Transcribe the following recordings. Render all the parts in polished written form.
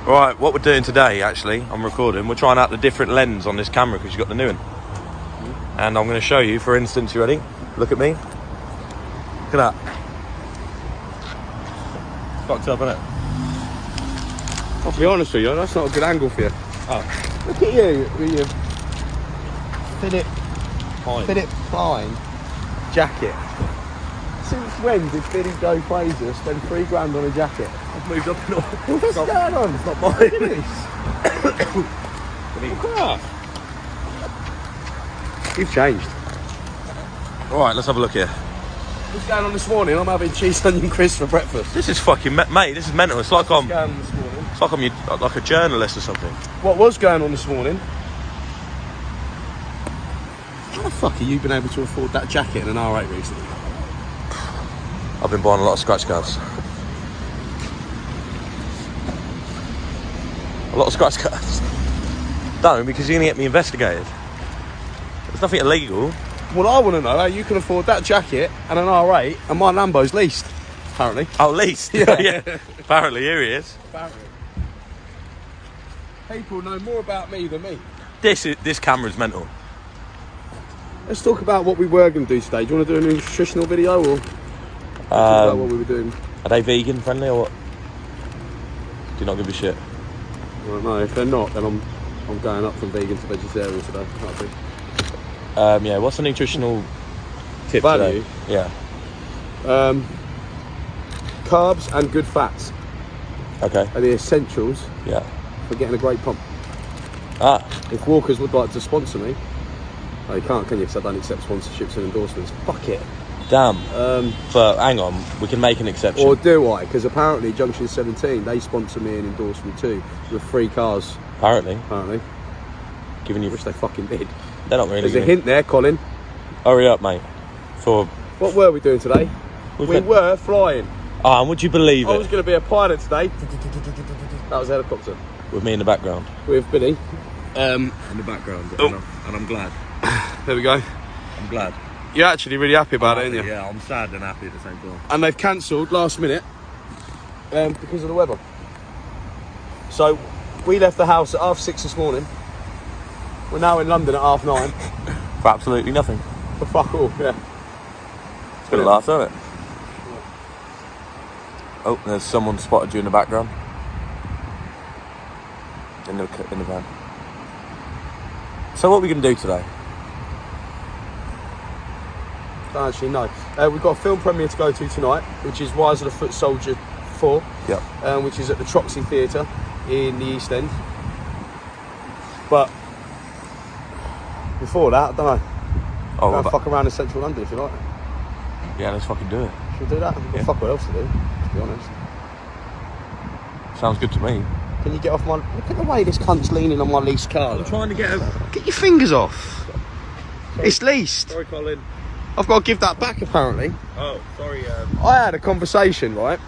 Right, what we're doing today, actually, I'm recording. We're trying out the different lens on this camera because you've got the new one. And I'm going to show you, for instance, you ready? Look at me. Look at that. Fucked up, isn't it? I'll be honest with you, that's not a good angle for you. Oh. Look at you with your Philip Klein jacket. Since when did Billy Joe Fraser spend $3,000 on a jacket? I've moved up and all. What's going on? It's not mine. Look at this. Look at that. You've changed. Alright, let's have a look here. What's going on this morning? I'm having cheese onion crisps for breakfast. This is fucking... Mate, this is mental. It's like What's going on this morning? It's like I'm like a journalist or something. What was going on this morning? How the fuck have you been able to afford that jacket in an R8 recently? I've been buying a lot of scratch cards. A lot of scratch cards. No, because you're going to get me investigated. There's nothing illegal. Well, I want to know how you can afford that jacket and an R8 and my Lambo's leased, apparently. Oh, leased? Yeah. Apparently, here he is. Apparently. People know more about me than me. This camera's mental. Let's talk about what we were going to do today. Do you want to do a nutritional video or talk about what we were doing? Are they vegan friendly or what? Do you not give a shit? I don't know. If they're not, then I'm going up from vegan to vegetarian today. Yeah, what's the nutritional tip Value? today? Yeah. Carbs and good fats Okay. are the essentials Yeah. for getting a great pump. Ah. If Walkers would like to sponsor me, oh, you can't, can you? Because I don't accept sponsorships and endorsements. Fuck it. Damn. But hang on, we can make an exception. Or do I? Because apparently Junction 17, they sponsor me and endorse me too with free cars. Apparently. Giving I you... wish they fucking did. They're not really... There's a hint there, Colin. Hurry up, mate. What were we doing today? We were flying. Ah, and would you believe I it? was going to be a pilot today. That was a helicopter. With me in the background. With Billy. In the background. And I'm glad. There we go. I'm glad. You're actually really happy about it, aren't you? Yeah, I'm sad and happy at the same time. And they've cancelled last minute because of the weather. So we left the house at 6:30 this morning. We're now in London at 9:30. For absolutely nothing. For fuck all, yeah. It's been a laugh, hasn't it? Oh, there's someone spotted you in the background. In the van. So what are we going to do today? Don't actually know. We've got a film premiere to go to tonight, which is Rise of the Foot Soldier 4. Yep. Which is at the Troxy Theatre in the East End. But before that, I don't know. Oh, Go fuck around in central London if you like. Yeah, let's fucking do it. Should we do that? Yeah. Fuck what else to do, to be honest. Sounds good to me. Can you get off my... Look at the way this cunt's leaning on my leased car. I'm trying to get Get your fingers off. Sorry. It's leased. Sorry, Colin. I've got to give that back, apparently. Oh, sorry. I had a conversation, right?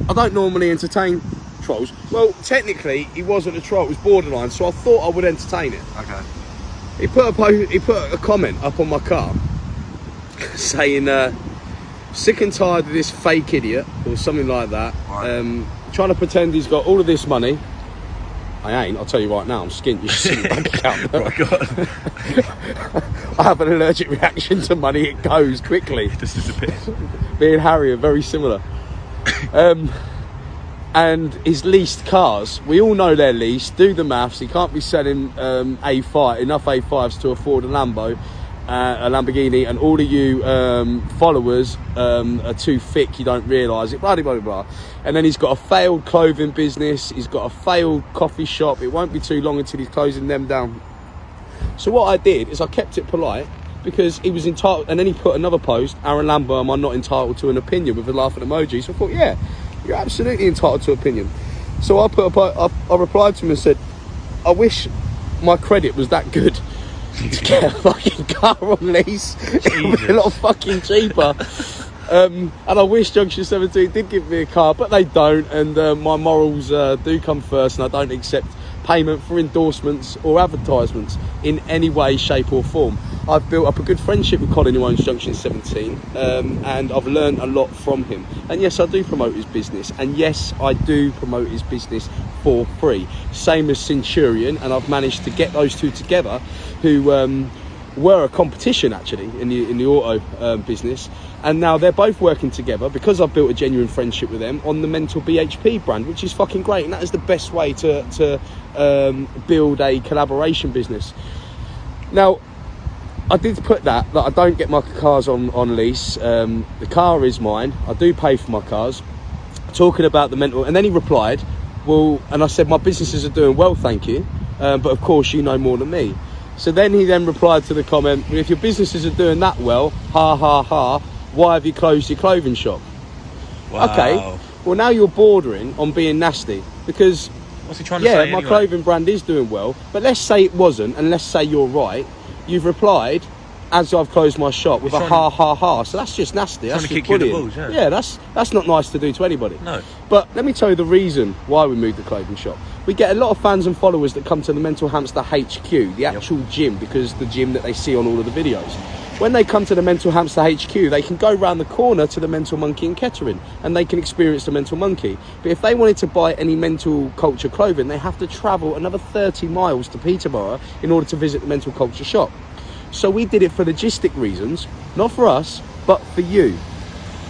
I don't normally entertain trolls. Well, technically, he wasn't a troll. It was borderline, so I thought I would entertain it. Okay. He put a comment up on my car saying, sick and tired of this fake idiot, or something like that. Right. Trying to pretend he's got all of this money. I ain't, I'll tell you right now, I'm skint. You should see my bank account. Oh my God. I have an allergic reaction to money, it goes quickly. It just disappears. Me and Harry are very similar. And his leased cars, we all know they're leased. Do the maths. He can't be selling enough A5s to afford a Lambo, a Lamborghini, and all of you followers are too thick. You don't realise it. Blah blah blah blah. And then he's got a failed clothing business. He's got a failed coffee shop. It won't be too long until he's closing them down. So what I did is I kept it polite because he was entitled. And then he put another post: Aarron Lambo, am I not entitled to an opinion, with a laughing emoji? So I thought, yeah. You're absolutely entitled to opinion. So I replied to him and said, I wish my credit was that good to get a fucking car on lease. It would be a lot fucking cheaper. And I wish Junction 17 did give me a car, but they don't. And my morals do come first, and I don't accept payment for endorsements or advertisements in any way, shape or form. I've built up a good friendship with Colin, who owns Junction 17, and I've learned a lot from him. And yes, I do promote his business, and yes, I do promote his business for free. Same as Centurion, and I've managed to get those two together, who were a competition actually in the auto business, and now they're both working together because I've built a genuine friendship with them on the Mental BHP brand, which is fucking great, and that is the best way to build a collaboration business. Now, I did put that I don't get my cars on lease. The car is mine. I do pay for my cars. Talking about the mental, and then he replied, well, and I said, my businesses are doing well, thank you, but of course you know more than me. So then he replied to the comment, well, if your businesses are doing that well, ha ha ha, why have you closed your clothing shop? Wow. Okay, well now you're bordering on being nasty, because what's he trying to say anyway? My clothing brand is doing well, but let's say it wasn't, and let's say you're right. You've replied as I've closed my shop with a ha ha ha, so that's just nasty. That's trying to just kick you in the bullying. balls, yeah. Yeah, that's not nice to do to anybody. No. But let me tell you the reason why we moved the clothing shop. We get a lot of fans and followers that come to the Mental Hamster HQ, the actual gym, because the gym that they see on all of the videos. When they come to the Mental Hamster HQ, they can go round the corner to the Mental Monkey in Kettering, and they can experience the Mental Monkey. But if they wanted to buy any Mental Culture clothing, they have to travel another 30 miles to Peterborough in order to visit the Mental Culture shop. So we did it for logistic reasons, not for us, but for you.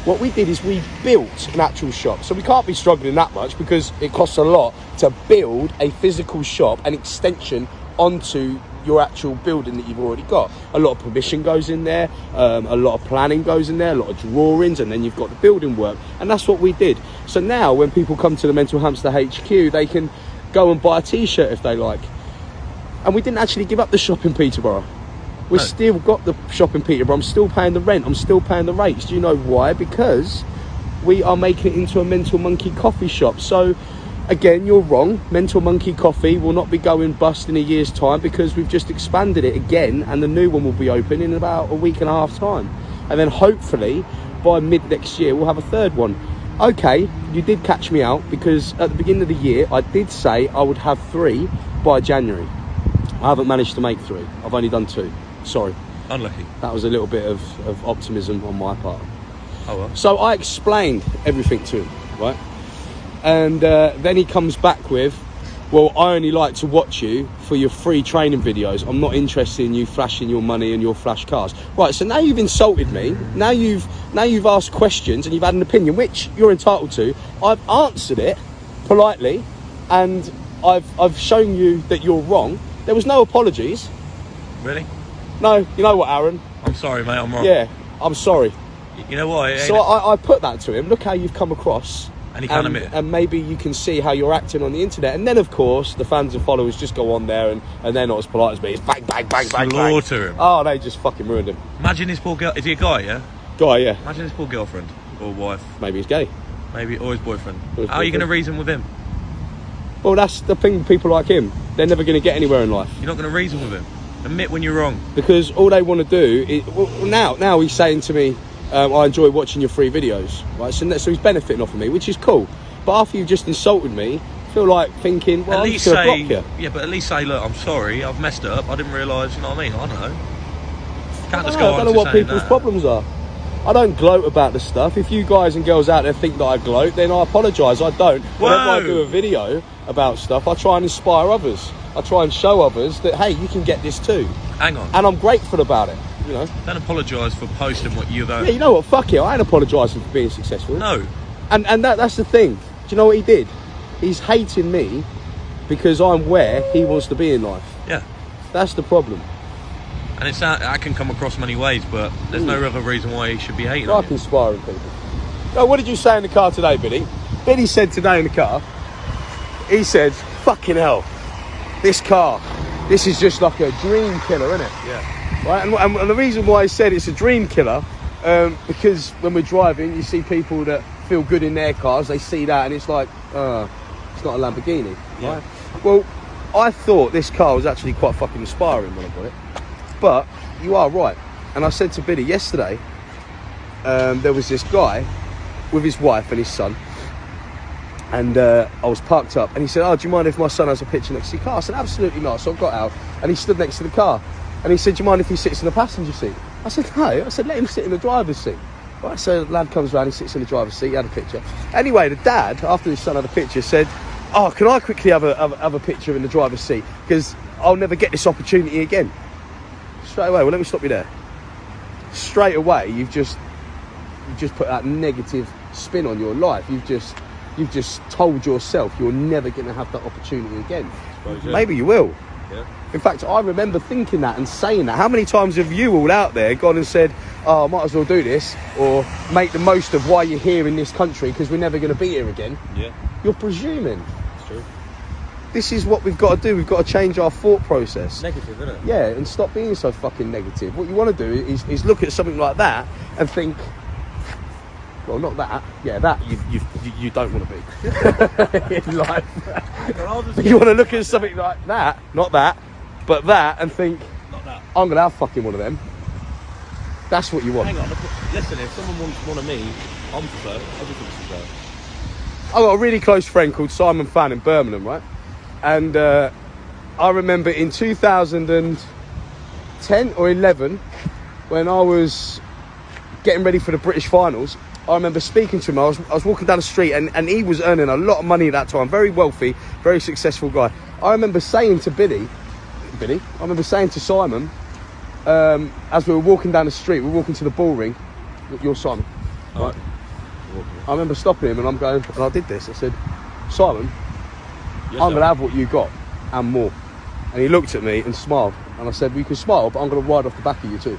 What we did is we built an actual shop. So we can't be struggling that much because it costs a lot to build a physical shop, an extension onto your actual building that you've already got. A lot of permission goes in there, a lot of planning goes in there, a lot of drawings, and then you've got the building work. And that's what we did. So now when people come to the Mental Hamster HQ, they can go and buy a t-shirt if they like. And we didn't actually give up the shop in Peterborough. We've still got the shop in Peterborough. I'm still paying the rent. I'm still paying the rates. Do you know why? Because we are making it into a Mental Monkey coffee shop. So, again, you're wrong. Mental Monkey Coffee will not be going bust in a year's time because we've just expanded it again, and the new one will be open in about a week and a half time. And then hopefully by mid next year we'll have a third one. Okay, you did catch me out because at the beginning of the year I did say I would have 3 by January. I haven't managed to make 3. I've only done 2. Sorry. Unlucky. That was a little bit of optimism on my part. Oh well. So I explained everything to him, right? And then he comes back with, well, I only like to watch you for your free training videos. I'm not interested in you flashing your money and your flash cars. Right, so now you've insulted me. Now you've asked questions and you've had an opinion, which you're entitled to. I've answered it politely, and I've shown you that you're wrong. There was no apologies. Really? No, you know what, Aaron? I'm sorry, mate, I'm wrong. Yeah, I'm sorry. You know what? So I put that to him. Look how you've come across. And he can't admit it. And maybe you can see how you're acting on the internet. And then, of course, the fans and followers just go on there and they're not as polite as me. It's bang, bang, bang, bang, bang. Slaughter him. Oh, they just fucking ruined him. Imagine this poor girl. Is he a guy, yeah? Guy, yeah. Imagine his poor girlfriend or wife. Maybe he's gay. Maybe, or his boyfriend. Or his How are you going to boyfriend. reason with him? Well, that's the thing with people like him. They're never going to get anywhere in life. You're not going to reason with him. Admit when you're wrong. Because all they want to do is... Well, now he's saying to me, I enjoy watching your free videos. Right? So he's benefiting off of me, which is cool. But after you've just insulted me, I feel like thinking, well, I'm just going to block you. Yeah, but at least say, look, I'm sorry, I've messed up, I didn't realise, you know what I mean? I don't know. Can't just go on I don't know what saying people's that. problems are. I don't gloat about the stuff. If you guys and girls out there think that I gloat, then I apologise. I don't. Whenever I do a video about stuff, I try and inspire others. I try and show others that, hey, you can get this too. Hang on. And I'm grateful about it, you know. Don't apologise for posting what you don't. Yeah, you know what? Fuck it. I ain't apologising for being successful. No. And that's the thing. Do you know what he did? He's hating me because I'm where he wants to be in life. Yeah. That's the problem. And that can come across many ways, but there's no other reason why he should be hating on Like you. inspiring people. Oh, what did you say in the car today, Billy? Billy said today in the car, he said, fucking hell, this car, this is just like a dream killer, isn't it? Yeah. Right, and the reason why he said it's a dream killer, because when we're driving, you see people that feel good in their cars, they see that and it's like, it's not a Lamborghini, Yeah. right? Well, I thought this car was actually quite fucking inspiring when I got it. But you are right. And I said to Billy yesterday, there was this guy with his wife and his son, and I was parked up and he said, oh, do you mind if my son has a picture next to your car? I said, absolutely not. So I got out and he stood next to the car And he said, do you mind if he sits in the passenger seat? I said, no. I said, let him sit in the driver's seat. Right, so the lad comes round, he sits in the driver's seat, he had a picture. Anyway, the dad, after his son had a picture, said, oh, can I quickly have a picture in the driver's seat? Because I'll never get this opportunity again. Straight away, well, let me stop you there. Straight away, you've just put that negative spin on your life. You've just told yourself you're never going to have that opportunity again. Maybe you will. Yeah. In fact, I remember thinking that and saying that. How many times have you all out there gone and said, oh, I might as well do this, or make the most of why you're here in this country because we're never going to be here again? Yeah. You're presuming. It's true. This is what we've got to do. We've got to change our thought process. Negative, isn't it? Yeah, and stop being so fucking negative. What you want to do is look at something like that and think, well, not that. Yeah, that you don't want to be in life. You want to look at something like that, not that, but that, and think, Not that. I'm going to have fucking one of them. That's what you want. Hang on, listen, if someone wants one of me, I'm preferred. Everything's preferred. I've got a really close friend called Simon Fan in Birmingham, right? And I remember in 2010 or 11, when I was getting ready for the British finals, I remember speaking to him. I was walking down the street and he was earning a lot of money at that time, very wealthy, very successful guy. I remember saying to I remember saying to Simon, as we were walking down the street, we were walking to the ball ring. You're Simon, right? I remember stopping him and I'm going, and I did this. I said, Simon, Yes, I'm going to have what you got and more. And he looked at me and smiled. And I said, well, you can smile, but I'm going to ride off the back of you too.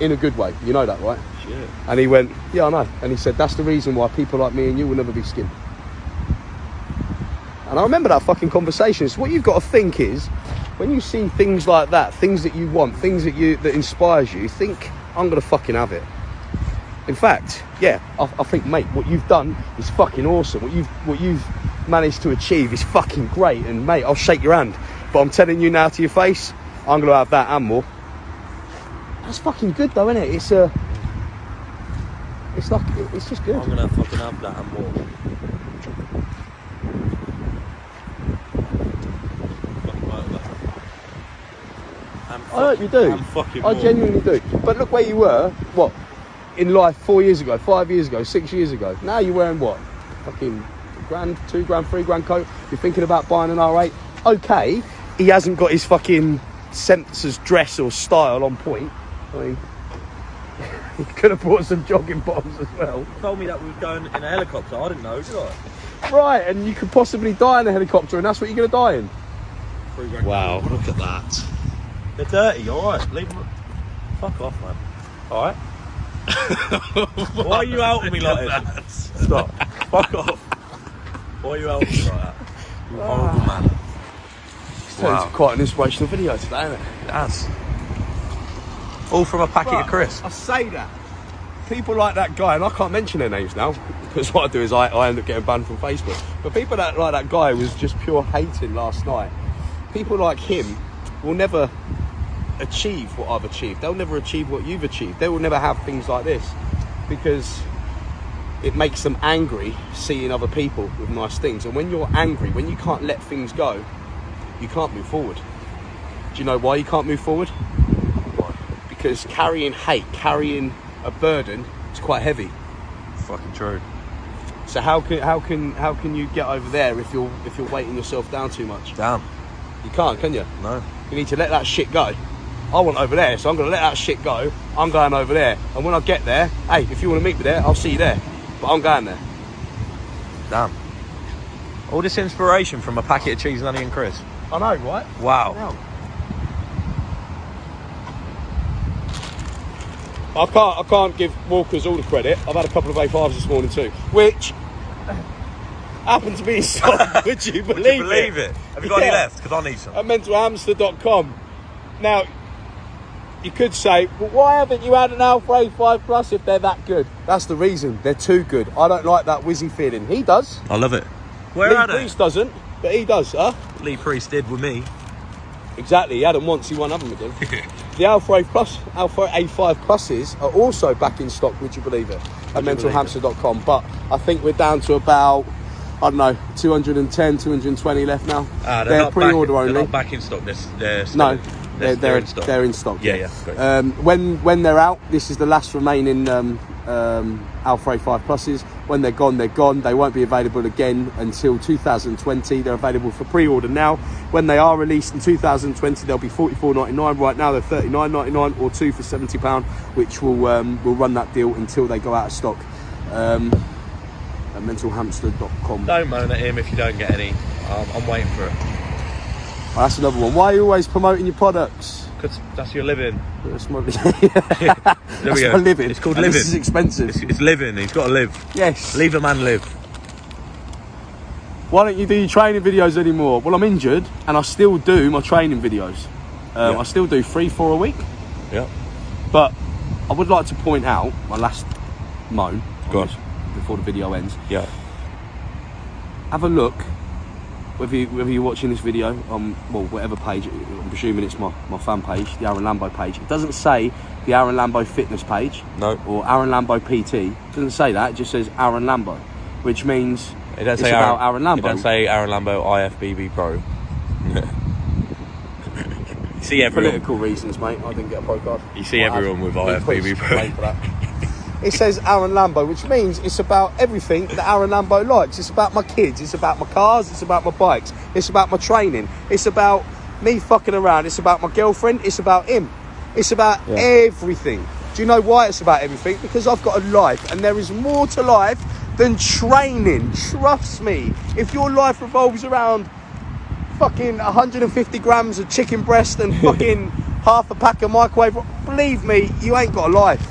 In a good way. You know that, right? Shit. And he went, yeah, I know. And he said, that's the reason why people like me and you will never be skinned. And I remember that fucking conversation. So what you've got to think is, when you see things like that, things that you want, things that inspires you, think, I'm going to fucking have it. In fact, yeah, I think, mate, what you've done is fucking awesome. What you've managed to achieve is fucking great. And, mate, I'll shake your hand. But I'm telling you now to your face, I'm going to have that and more. That's fucking good, though, isn't it? It's just good. I'm going to fucking have that and more. I hope you do. I genuinely do. But look where you were, what, in life 4 years ago, 5 years ago, 6 years ago. Now you're wearing what? Fucking £1, £2, £3 coat. You're thinking about buying an R8. Okay, he hasn't got his fucking sensor's dress or style on point. I mean, he could have brought some jogging bottoms as well. You told me that we were going in a helicopter. I didn't know, did I? Right, and you could possibly die in a helicopter, and that's what you're going to die in. £3 Wow, look at that. They're dirty, alright. Leave them. Fuck off, man. Alright? Why are you outing me like that? Stop. Fuck off. Why are you outing me like that? You horrible man. It's quite an inspirational video today, isn't it? It has. All from a packet of crisps. I say that. People like that guy, and I can't mention their names now, because what I do is I end up getting banned from Facebook. But people like that guy was just pure hating last night. People like him will never achieve what I've achieved. They'll never achieve what you've achieved. They will never have things like this because it makes them angry seeing other people with nice things. And when you're angry, when you can't let things go, you can't move forward. Do you know why you can't move forward? Why? Because carrying hate, carrying a burden is quite heavy. Fucking true. So how can you get over there if you're weighting yourself down too much? Damn. You can't, can you? No. You need to let that shit go. I want over there, so I'm going to let that shit go. I'm going over there. And when I get there, hey, if you want to meet me there, I'll see you there. But I'm going there. Damn. All this inspiration from a packet of cheese and onion crisps. I know, right? Wow. No. I can't give Walkers all the credit. I've had a couple of A5s this morning too, which happened to be in stock. Would you believe it? Have you got any left? Because I need some. At mentalhamster.com. Now, you could say, well, why haven't you had an Alpha A5 Plus if they're that good? That's the reason. They're too good. I don't like that whizzy feeling. He does. I love it. Where Lee are they? Priest doesn't, but he does, huh? Lee Priest did with me. Exactly. He had them once, he won't have them again. The Alpha A5 Pluses are also back in stock, would you believe it? At mentalhamster.com. But I think we're down to about, I don't know, 210, 220 left now. They're pre-order only. They're not back in stock. They're no. they're in stock. They're in stock. Yeah. Great. When they're out, this is the last remaining Alfa 5 Pluses. When they're gone, they're gone. They won't be available again until 2020. They're available for pre-order now. When they are released in 2020, they'll be $44.99. Right now, they're $39.99 or 2 for £70, which will run that deal until they go out of stock. At mentalhamster.com. Don't moan at him if you don't get any. I'm waiting for it. Oh, that's another one. Why are you always promoting your products? Because that's your living. That's my, There we go. my living. It's called and living. This is expensive. It's living. He's got to live. Yes. Leave a man live. Why don't you do your training videos anymore? Well, I'm injured and I still do my training videos. I still do 3-4 a week. Yeah. But I would like to point out my last moan. Go on. Before the video ends. Yeah. Have a look. Whether you're watching this video on whatever page, I'm presuming it's my fan page, the Aarron Lambo page. It doesn't say the Aarron Lambo fitness page. No. Or Aarron Lambo PT. It doesn't say that. It just says Aarron Lambo, which means it's about Aarron Lambo. It doesn't say Aarron Lambo IFBB Pro. You see everyone. Political reasons, mate. I didn't get a pro card. You see everyone with IFBB Pro. It says Aarron Lambo, which means it's about everything that Aarron Lambo likes. It's about my kids, it's about my cars, it's about my bikes, it's about my training, it's about me fucking around, it's about my girlfriend, it's about him. It's about everything. Do you know why it's about everything? Because I've got a life, and there is more to life than training. Trust me. If your life revolves around fucking 150 grams of chicken breast and fucking half a pack of microwave, believe me, you ain't got a life.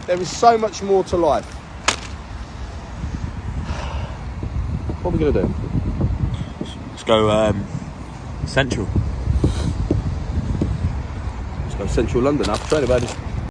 There is so much more to life. What are we going to do? Let's go Central. Let's go Central London. I've trained about it.